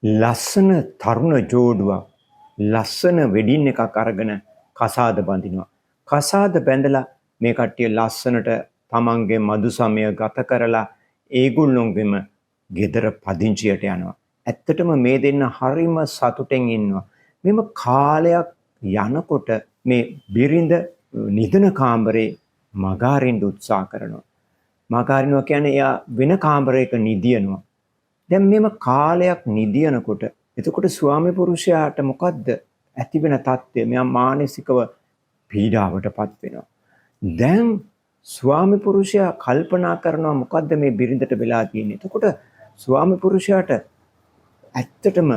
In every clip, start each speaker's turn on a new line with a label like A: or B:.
A: ලස්සන තරුණ ජෝඩුවක් ලස්සන වෙඩින් එකක් අරගෙන කසාද බඳිනවා. කසාද බැඳලා මේ කට්ටිය ලස්සනට තමන්ගේ මදු සමය ගත කරලා ඒගොල්ලොන්ගෙම ගෙදර පදිංචියට යනවා. ඇත්තටම මේ දෙන්න හරිම සතුටෙන් ඉන්නවා. මෙම කාලයක් යනකොට මේ බිරිඳ නිදන කාමරේ මගාරින්න උත්සාහ කරනවා. මගාරිනවා කියන්නේ එයා වෙන කාමරයක නිදියනවා. දැන් මෙම කාලයක් නිදියනකොට එතකොට ස්වාමි පුරුෂයාට මොකද්ද ඇති වෙන තත්ත්වය? මෙයා මානසිකව පීඩාවටපත් වෙනවා. දැන් ස්වාමි පුරුෂයා කල්පනා කරනවා මොකද්ද මේ බිරිඳට වෙලා තියෙන්නේ? එතකොට ස්වාමි පුරුෂයාට ඇත්තටම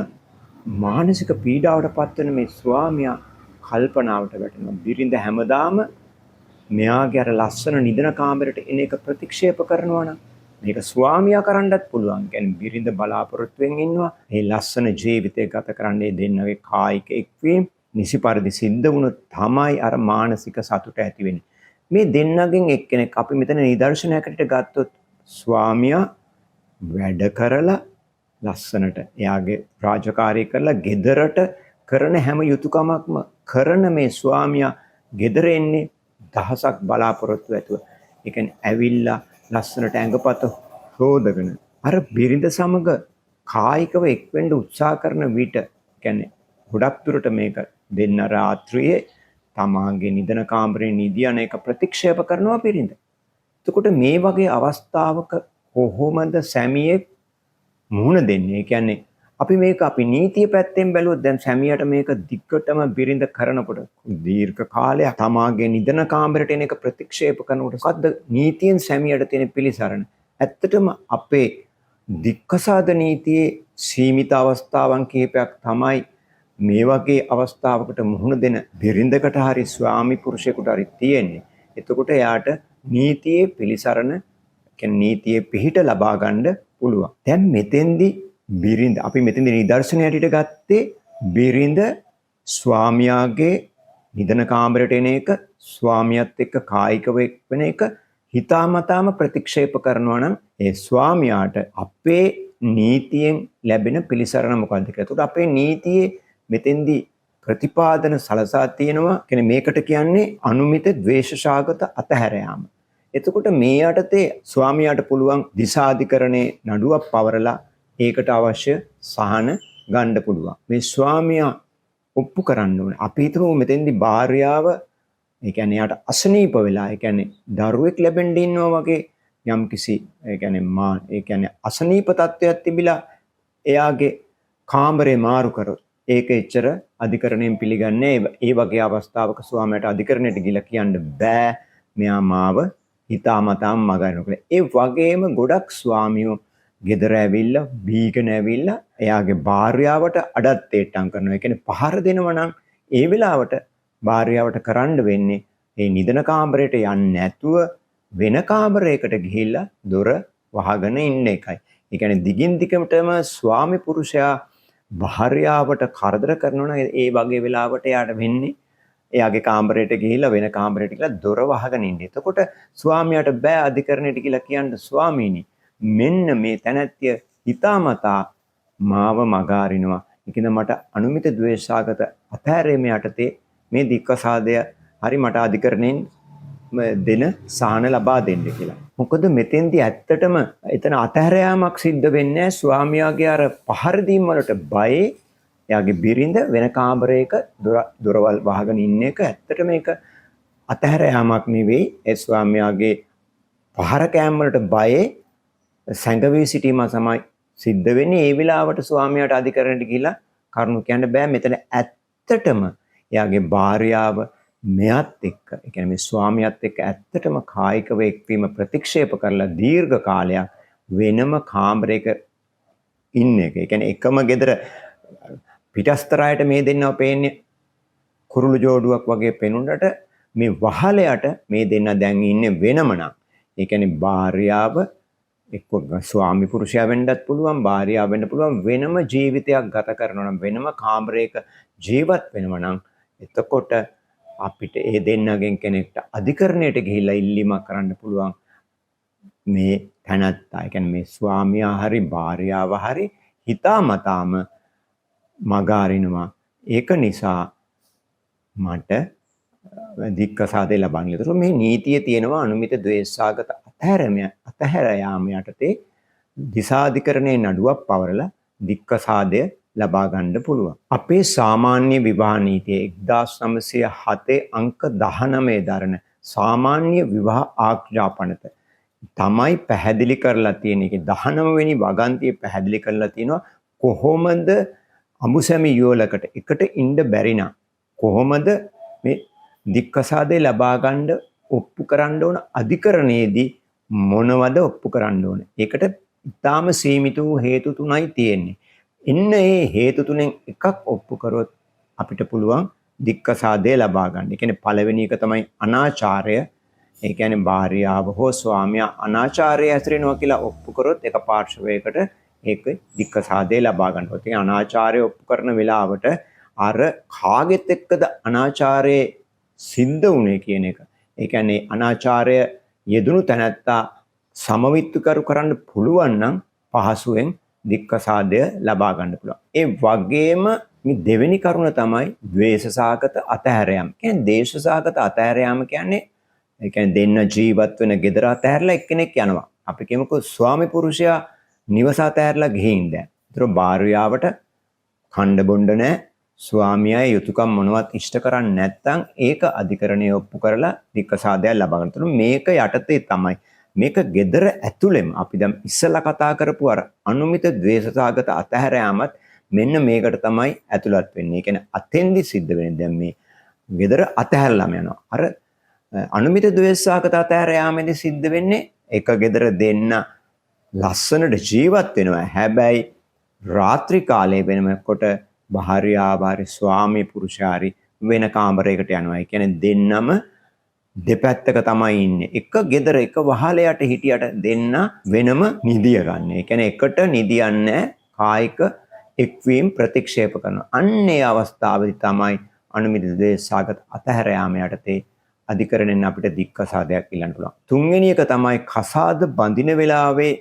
A: මානසික පීඩාවටපත් වෙන මේ ස්වාමියා කල්පනාවට වැටෙනවා. බිරිඳ හැමදාම මෙයාගේ අර ලස්සන නිදන කාමරයට එන එක ප්‍රතික්ෂේප කරනවා නම් මේක ස්වාමියා කරන්නත් පුළුවන්. කියන්නේ බිරිඳ බලාපොරොත්තුෙන් ඉන්නවා. මේ ලස්සන ජීවිතය ගත කරන්නේ දෙන්නගේ කායික එක්වීම නිසි පරිදි සිද්ධ වුණොත් තමයි අර මානසික සතුට ඇති වෙන්නේ. මේ දෙන්නගෙන් එක්කෙනෙක් අපි මෙතන නිදර්ශනයකට ගත්තොත් ස්වාමියා වැඩ කරලා ලස්සනට එයාගේ රාජකාරී කරලා ගෙදරට කරන හැම යුතුයකමක්ම කරන මේ ස්වාමියා ගෙදර එන්නේ දහසක් බලාපොරොත්තු ඇතුව. ඒ කියන්නේ ඇවිල්ලා ලස්සනට ඇඟපත හොදගෙන අර බිරිඳ සමග කායිකව එක්වෙන්න උත්සාහ කරන විට කියන්නේ ගොඩක් දුරට මේක දෙන්න රාත්‍රියේ තමාගේ නිදන කාමරේ නිදියන එක ප්‍රතික්ෂේප කරනවා බිරිඳ. එතකොට මේ වගේ අවස්ථාවක කොහොමද සැමියෙක් මුහුණ දෙන්නේ? ඒ කියන්නේ අපි නීතිය පැත්තෙන් බැලුවොත් දැන් සැමියාට මේක දිග්ගටම බිරිඳ කරනකොට දීර්ඝ කාලයක් තමාගේ නිදන කාමරයට එන එක ප්‍රතික්ෂේප කරනකොට මොකද්ද නීතියෙන් සැමියාට තියෙන පිළිසරණ? ඇත්තටම අපේ දික්කසාද නීතියේ සීමිත අවස්ථාවන් කිහිපයක් තමයි මේ වගේ අවස්ථාවකට මුහුණ දෙන බිරිඳකට හරි ස්වාමි පුරුෂයෙකුට හරි තියෙන්නේ. එතකොට එයාට නීතියේ පිළිසරණ කියන්නේ නීතියේ පිහිට ලබා ගන්න පුළුවන්. දැන් මෙතෙන්දී බිරිඳ අපි මෙතෙන්දී නිදර්ශනයට ගත්තේ බිරිඳ ස්වාමියාගේ නිදන කාමරයට එන එක ස්වාමියාත් එක්ක කායිකව වෙන එක හිතාමතාම ප්‍රතික්ෂේප කරනවා නම් ඒ ස්වාමියාට අපේ නීතියෙන් ලැබෙන පිළිසරණ මොකක්ද කියලා. ඒකට අපේ නීතියේ මෙතෙන්දී ප්‍රතිපාදන සලසා තියෙනවා. කියන්නේ මේකට කියන්නේ අනුමිත ද්වේෂසාගත අතහැර යාම. එතකොට මේ යටතේ ස්වාමියාට පුළුවන් දිසාධිකරණේ නඩුවක් පවරලා ඒකට අවශ්‍ය සහන ගන්න පුළුවන්. මේ ස්වාමියා ඔප්පු කරන්න ඕනේ. අපි හිතමු මෙතෙන්දී භාර්යාව ඒ කියන්නේ යාට අසනීප වෙලා ඒ කියන්නේ දරුවෙක් ලැබෙන්න ඉන්නවා වගේ යම්කිසි ඒ කියන්නේ අසනීප තත්ත්වයක් තිබිලා එයාගේ කාමරේ මාරු කරොත් ඒක එච්චර අධිකරණයෙන් පිළිගන්නේ ඒ වගේ අවස්ථාවක ස්වාමියාට අධිකරණයට ගිහිල්ලා කියන්න බෑ මෙයා මාව හිතාමතාම මගහරිනවා. ඒ වගේම ගොඩක් ස්වාමියෝ ගෙදර ඇවිල්ලා බීගෙන ඇවිල්ලා එයාගේ භාර්යාවට අඩත්තේට්ටම් කරනවා. ඒ කියන්නේ පහර දෙනවා නම් ඒ වෙලාවට භාර්යාවට කරන්න වෙන්නේ මේ නිදන කාමරයට යන්නේ නැතුව වෙන කාමරයකට ගිහිල්ලා දොර වහගෙන ඉන්න එකයි. ඒ කියන්නේ දිගින් දිගටම ස්වාමි පුරුෂයා භාර්යාවට කරදර කරනවා නම් ඒ වගේ වෙලාවට එයාට වෙන්නේ එයාගේ කාමරයට ගිහිල්ලා වෙන කාමරයකට ගිහිල්ලා දොර වහගෙන ඉන්න. එතකොට ස්වාමියාට බෑ අධිකරණයට ගිහිල්ලා කියන්න ස්වාමීනි මෙන්න මේ තැනැත්තිය හිතාමතා මාව මගහරිනවා. ඒකින්ද මට අනුමිත ද්වේෂාගත අතහැරීම යටතේ මේ දික්කසාදය හරි මට අධිකරණයෙන් දෙන සහන ලබා දෙන්න කියලා. මොකද මෙතෙන්දී ඇත්තටම එතන අතහැර යාමක් සිද්ධ වෙන්නේ ස්වාමියාගේ අර පහර දීම් වලට බයේ එයාගේ බිරිඳ වෙන කාමරයක දොරවල් වහගෙන ඉන්න එක ඇත්තට මේක අතහැර යාමක් නෙවෙයි. ඒ ස්වාමියාගේ පහර කෑම වලට බයේ සංගවී සිටීම තමයි සිද්ධ වෙන්නේ. ඒ වෙලාවට ස්වාමියාට අධිකරණයට ගිහිලා කරුණු කියන්න බෑ. මෙතන ඇත්තටම එයාගේ භාර්යාව මෙයත් එක්ක ඒ කියන්නේ මේ ස්වාමියාත් එක්ක ඇත්තටම කායිකව එක්වීම ප්‍රතික්ෂේප කරලා දීර්ඝ කාලයක් වෙනම කාමරයක ඉන්න එක. ඒ කියන්නේ එකම ගෙදර පිටස්තරයට මේ දෙන්නව පේන්නේ කුරුළු ජෝඩුවක් වගේ පෙනුනට මේ වහලයට මේ දෙන්න දැන් ඉන්නේ වෙනම නම්. ඒ කියන්නේ භාර්යාව එක්ක ස්වාමි පුරුෂයා වෙන්නත් පුළුවන් භාර්යාව වෙන්න පුළුවන් වෙනම ජීවිතයක් ගත කරනවා නම් වෙනම කාමරයක ජීවත් වෙනවා නම් එතකොට අපිට ඒ දෙන්නගෙන් කෙනෙක්ට අධිකරණයට ගිහිල්ලා ඉල්ලීමක් කරන්න පුළුවන් මේ තැනත්තා. ඒ කියන්නේ මේ ස්වාමියා හරි භාර්යාව හරි හිතාමතාම මග අරිනවා. ඒක නිසා මට දික්කසාදේ ලබන්න. ඒතර මේ නීතිය තියෙනවා අනුමිත ද්වේෂාගත අතහැර යාම යටතේ දිසාධිකරණයේ නඩුවක් පවරලා දික්කසාදය ලබා ගන්න පුළුවන්. අපේ සාමාන්‍ය විවාහ නීතිය 1907 අංක 19 දරන සාමාන්‍ය විවාහ ආඥා පනත තමයි පැහැදිලි කරලා තියෙන. ඒකේ 19 වෙනි වගන්තිය පැහැදිලි කරලා තියෙනවා කොහොමද අමුසැමි යුවලකට එකට ඉන්න බැරි නම් කොහොමද මේ දික්කසාදේ ලබා ගන්න ඔප්පු කරන්න ඕන අධිකරණයේදී මොනවද ඔප්පු කරන්න ඕන. ඒකට ඉතාම සීමිත වූ හේතු තුනයි තියෙන්නේ. එන්න ඒ හේතු තුනෙන් එකක් ඔප්පු කරොත් අපිට පුළුවන් දික්කසාදේ ලබා ගන්න. ඒ කියන්නේ පළවෙනි එක තමයි අනාචාරය. ඒ කියන්නේ භාර්යාව හෝ ස්වාමියා අනාචාරය ඇතිරෙනවා කියලා ඔප්පු කරොත් එක පාර්ශවයකට ඒක දික්කසාදේ ලබා ගන්නවා. ඒ අනාචාරය ඔප්පු කරන වෙලාවට අර කාගෙත් එක්කද අනාචාරයේ සිද්ධ වුනේ කියන එක. ඒ කියන්නේ අනාචාරය යෙදුණු තැනැත්තා සමවිත්තුකරු කරන්න පුළුවන් නම් පහසුවෙන් දික්කසාදය ලබා ගන්න පුළුවන්. ඒ වගේම මේ දෙවෙනි කරුණ තමයි ද්වේෂසහගත අතහැර යාම. කියන්නේ දේශසහගත අතහැර යාම කියන්නේ ඒ කියන්නේ දෙන්න ජීවත් වෙන ගෙදර අතහැරලා එක්කෙනෙක් යනවා. අපි කියමුකෝ ස්වාමි පුරුෂයා නිවස අතහැරලා ගිහින් දැන්. ඒතර භාර්යාවට කණ්ඩ බොණ්ඩ නැහැ. ස්වාමියාගේ යුතුයකම් මොනවත් ඉෂ්ට කරන්නේ නැත්නම් ඒක අධිකරණයේ ඔප්පු කරලා දික්කසාදයක් ලබා ගන්න. ඒතර මේක යටතේ තමයි මේක gedara ඇතුළෙම අපි දැන් ඉස්සලා කතා කරපු අර අනුමිත ද්වේෂසහගත අතහැර යාමත් මෙන්න මේකට තමයි ඇතුළත් වෙන්නේ. ඒ කියන්නේ අතෙන්දි සිද්ධ වෙන්නේ දැන් මේ gedara අතහැරලාම යනවා. අර අනුමිත ද්වේෂසහගත අතහැර යාමේදී සිද්ධ වෙන්නේ එක gedara දෙන්න ලස්සනට ජීවත් වෙනවා. හැබැයි රාත්‍රී කාලයේ වෙනකොට භාර්යාව ස්වාමි පුරුෂයාරි වෙන කාමරයකට යනවා. ඒ කියන්නේ දෙන්නම දෙපැත්තක තමයි ඉන්නේ. එක gedara එක වහලයට හිටියට දෙන්න වෙනම නිදිය ගන්න. ඒ කියන්නේ එකට නිදියන්නේ කායික එක්වීම ප්‍රතික්ෂේප කරනවා. අන්නේ අවස්ථාවේදී තමයි අනුමිත ද්වේෂසහගත අතහැර යාම යටතේ අධිකරණයෙන් අපිට දික්කසාදයක් ඉල්ලන්න පුළුවන්. තුන්වෙනි එක තමයි කසාද බඳින වෙලාවේ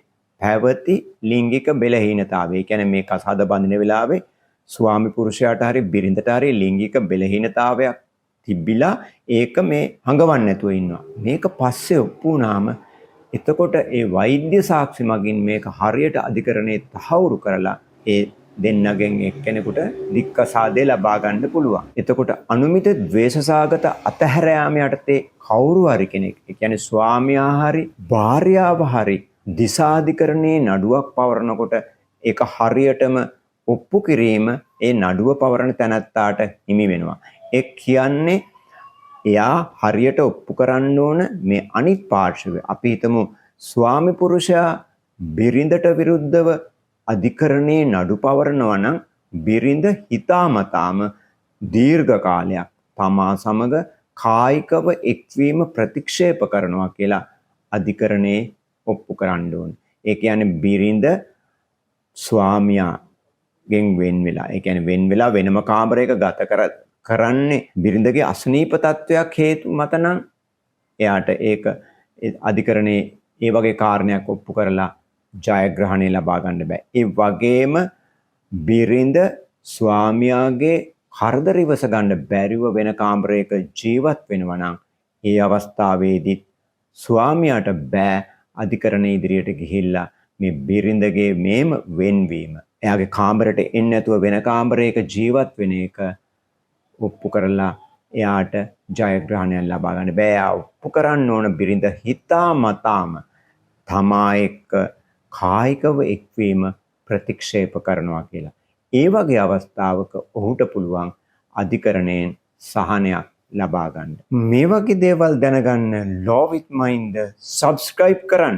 A: පැවති ලිංගික බෙලහීනතාවය. ඒ කියන්නේ මේ කසාද බඳින වෙලාවේ ස්වාමි පුරුෂයාට හරි බිරිඳට හරි ලිංගික බෙලහීනතාවයක් තිබිලා ඒක මේ හඟවන්නේ නැතුව ඉන්නවා. මේක පස්සේ ඔප්පු වුණාම එතකොට ඒ වෛද්‍ය සාක්ෂි මගින් මේක හරියට අධිකරණයේ තහවුරු කරලා ඒ දෙන්නගෙන් එක්කෙනෙකුට දික්කසාදේ ලබා ගන්න පුළුවන්. එතකොට අනුමිත ද්වේෂසහගත අතහැර යාම යටතේ කවුරු හරි කෙනෙක්, ඒ කියන්නේ ස්වාමියා හරි භාර්යාව හරි දිසාධිකරණයේ නඩුවක් පවරනකොට ඒක හරියටම ඔප්පු කිරීම ඒ නඩුව පවරන තැනැත්තාට හිමි වෙනවා. ඒ කියන්නේ එයා හරියට ඔප්පු කරන්න ඕන මේ අනිත් පාර්ශවය. අපි හිතමු ස්වාමි පුරුෂයා බිරිඳට විරුද්ධව අධිකරණයේ නඩු පවරනවා නම් බිරිඳ හිතාමතාම දීර්ඝ කාලයක් තමා සමග කායිකව එක්වීම ප්‍රතික්ෂේප කරනවා කියලා අධිකරණයේ ඔප්පු කරන්න ඕනේ. ඒ කියන්නේ බිරිඳ ස්වාමියාගෙන් වෙන් වෙලා, ඒ කියන්නේ වෙන් වෙලා වෙනම කාමරයක ගත කරන්නේ බිරිඳගේ අසනීප තත්වයක් හේතු මත නම් එයාට ඒක අධිකරණයේ ඒ වගේ කාරණයක් ඔප්පු කරලා ජයග්‍රහණය ලබා ගන්න බෑ. ඒ වගේම බිරිඳ ස්වාමියාගේ කරදර ඉවස ගන්න බැරිව වෙන කාමරයක ජීවත් වෙනවා නම් ඒ අවස්ථාවේදී ස්වාමියාට බෑ අධිකරණ ඉදිරියට ගිහිල්ලා මේ බිරිඳගේ මේම වෙන්වීම, එයාගේ කාමරයට එන්නේ නැතුව වෙන කාමරයක ජීවත් වෙන එක ඔප්පු කරලා එයාට ජයග්‍රහණයක් ලබා ගන්න බෑ. එයා ඔප්පු කරන්න ඕන බිරිඳ හිතාමතාම තමා එක්ක කායිකව එක්වීම ප්‍රතික්ෂේප කරනවා කියලා. ඒ වගේ අවස්ථාවක ඔහුට පුළුවන් අධිකරණයෙන් සහනයක් ලබා ගන්න. මේ වගේ දේවල් දැනගන්න Law with Mind subscribe කරන්න.